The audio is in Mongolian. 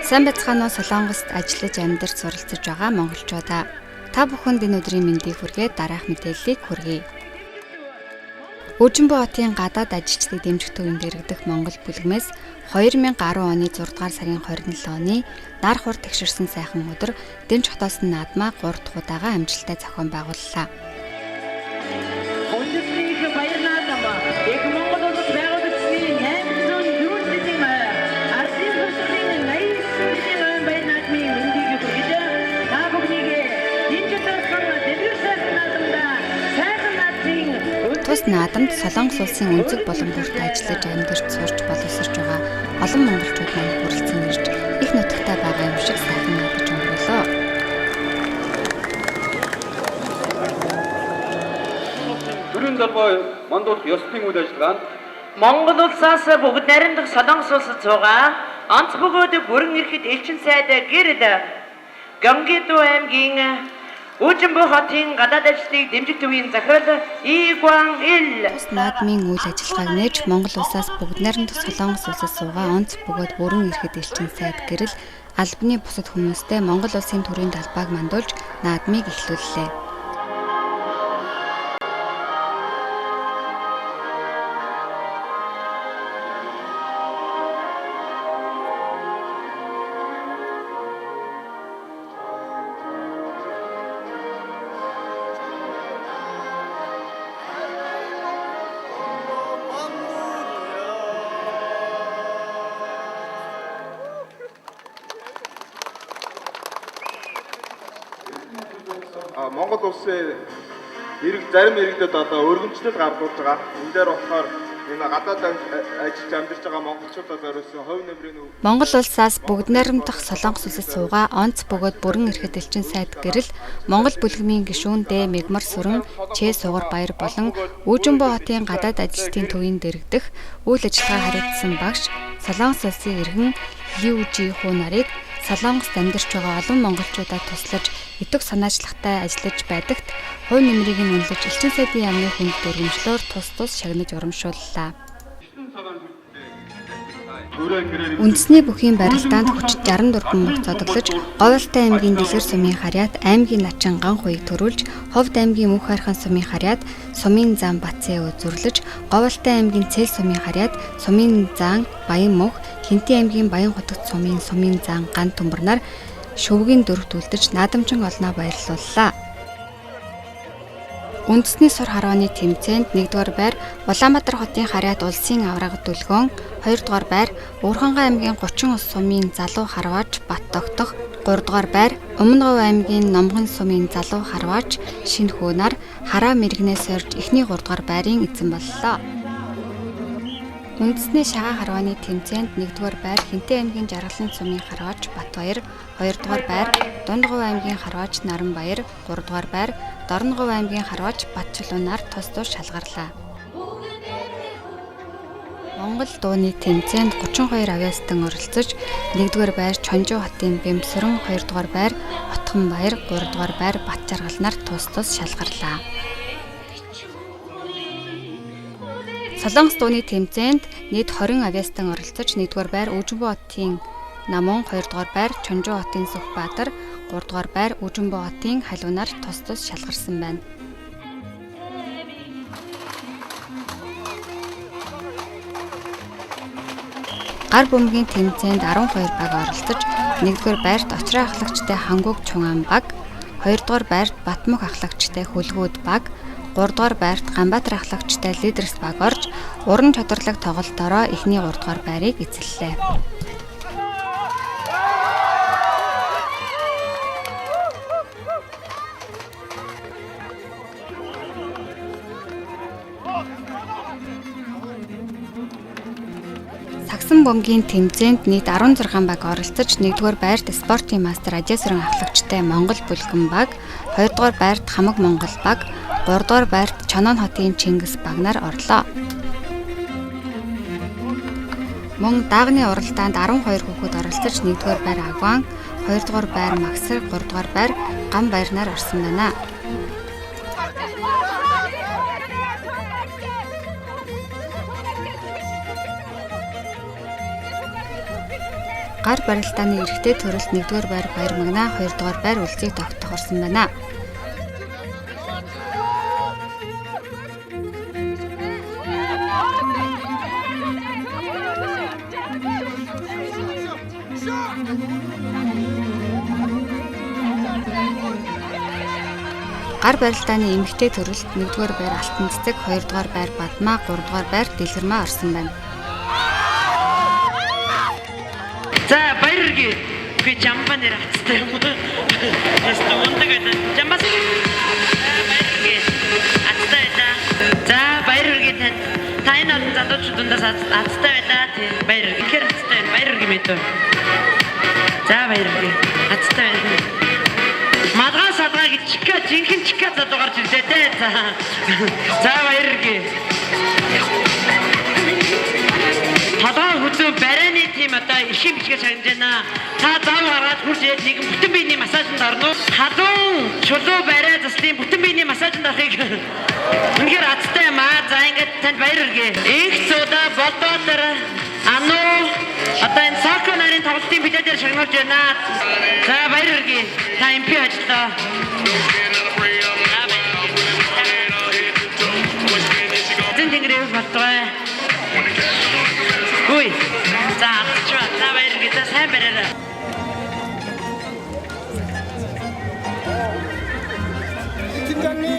Сайн байцгаана уу Солонгост ажиллаж амьдарч суралцж байгаа монголчуудаа. Та бүхэнд энэ өдрийн мэндийг хүргээд дараах мэдээллийг хүргэе. Өжимбөө хотын гадаад ажилчдыг дэмжих төвийн дэргэдэх Монгол бүлгмээс 2010 оны 6 дугаар сарын 27 оны нар хур тэгшэрсэн сайхан өдөр Дэмж хотоос наадмаа 3 дахь удаага амжилттай зохион байгууллаа. Тус наадамд Солонгос улсын өнцөг болон бүрт ажиллаж амьдарч сурч боловсрч байгаа олон монголчууд маань хүрэлцэн ирж их нутагтай байгаа юм шиг сайхан надад өнгөрөлөө. Төрийн талбай мандуулах ёслолын үйл ажиллагаанд Монгол улсаас бүгд найрамдах Солонгос улсад суугаа онц бөгөөд бүрэн ирэхэд элчин сайд гэрэл Гамгидо аймгийн Өжимбөө хотын гадаад ажлыг дэмжих төвийн захирал Игван Ил наадмын үйл ажиллагааг нээж Монгол улсаас бүгд найрамдах Солонгос улсад суугаа онц бөгөөд бүрэн ирэхэд элчин сайд гэрэл албаны бусад хүмүүстэй Монгол улсын төрийн талбайг мандуулж наадмыг эхлүүллээ. Монгол улсын зарим иргэдэд одоо өргөнчлөл гаргуулж байгаа. Энэ дээр болохоор энэ гадаад ажиллаж амьдарч байгаа монголчуудад зориулсан хувь нэмрийн Монгол улсаас бүгд найрамдах Солонгос улсад суугаа онц бөгөөд бүрэн ирэхэд элчин сайд гэрэл Монгол бүлгмийн гишүүн Дэ Мегмар сүрэн Чэ Сугар баяр болон Өжимбөө хотын гадаад ажилчдын төвийн дэргэдэх үйл ажиллагаа хариуцсан багш Солонгос улсын иргэн Лю Жи Ху нарыг Солонгост амьдарч байгаа олон монголчуудад туслаж идэг санаачлагтай ажиллаж байдагт хувь нэмрийг нь үнэлж элчин сайдын яамны хүнд дөрвөмжлөөр тус шагнаж урамшууллаа. Үндэсний бүхийн барилдаанд хүчит 64 мөрт цодоглож, Говьалтай аймгийн Дэлгэр сумын харьяат аймгийн начин Ганх хуйг төрүүлж, Ховд аймгийн Мөнх хайрхан сумын харьяат Сумын зам Бацээ үзүрлэж, Говьалтай аймгийн Цэл сумын харьяат Сумын зам Баян Мөнх, Хинтэн аймгийн Баян хотогт сумын зам Ган Төмбөрнөр шөвгийн дөрөвт үлдэж наадамчин олноо баярлууллаа. Үндэсний сур харваны тэмцээнд 1-р байр Улаанбаатар хотын харьяат улсын авраг дүлгөөн, 2-р байр Уурхангай аймгийн 30 ус сумын залуу харваач Бат тогтох, 3-р байр Өмнөговь аймгийн Номгон сумын залуу харваач Шинэ хөөнар хараа мэрэгнээс орж эхний 3-р байрын эзэн боллоо. Үндэсний шагаа харваны тэмцээнд 1-р байр Хинтэн аймгийн Жаргалан сумын харваач Батбаяр, 2-р байр Дундгов аймгийн харваач Наранбаяр, 3-р байр Дорногов аймгийн харваач Батчилуунаар тус шалгарлаа. Монгол дууны тэмцээнд 32 авьяастан оролцож 1-р байр Чонжоо хотын Бэмсүрэн, 2-р байр Отгонбаяр, 3-р байр Батжаргалнаар тус шалгарлаа. Солонгос дууны тэмцээнд нийт 20 авьяастан оролцож 1-р байр Өжимбөө хотын Намун, 2-р байр Чонжоо хотын Сүхбаатар, 3-р байр Өжимбөө хотын Халуунаар тус шалгарсан байна. Гар бөмбөгийн тэмцээнд 12 баг оролцож 1-р байрт Очроо ахлагчтай Хангуг Чунган баг, 2-р байрт Батмөх ахлагчтай Хүлгүүд баг, 3-р байрт Ганбаатар ахлагчтай Лидерс баг орж уран чадварлаг тоглолтоороо эхний 3-р байрыг эзэллээ. Сагсан бөмбөгийн тэмцээнд нийт 16 баг оролцож 1-р байрт Спортын мастер Ажаасрын ахлагчтай Монгол бүлгэн баг, 2-р байрт Хамаг Монгол баг, 3-р байрт Чонон хотын Чингис багнаар орлоо. Мөн даагны уралдаанд 12 хүүхэд оролцож 1-р байр Агван, 2-р байр Максар, 3-р байр Ган баярнаар орсон байна. Гар барилдааны эрэгтэй төрөлд 1-р байр Баяр Магна, 2-р байр үлцгийг тогтоох орсон байна. Гар барилдааны эмэгтэй төрөлд 1-р байр Алтан цэцэг, 2-р байр Бадмаа, 3-р байр Дэлгэрмаа орсон байна. За баярги би жамбанэр хацтай юм. Тэст ундаг энэ жамбас. Баярги хацтай да. За баярги та энэ олон залуучуудаас хацтай байлаа. Тийм баярги хэр хацтай баярги мэдв. За баярги хацтай байна. Мадгаа садгаа чика жинхэнэ чика зад гарч ирлээ дээ. За баярги. Хадаа хүзүү барайны тим одоо ишин бичгээ шагнаж байна. Та зам гаргаад хурж ирээд нэгэн бүтэн биений массажинд орно. Халуун чулуу барай заслын бүтэн биений массажинд орохыг үнэхээр азтай юм аа. За ингээд танд баяр хүргэе. Их цуда болдоор ану одоо энэ сокко нарын тоглолтын бидээ дээр шагнуулж байна. За баяр хүргэе. Та MP ажиллаа. Тэнгэрээ болтгой. Ой. За чаа та баяр гэдэг сайн бариараа. 팀장님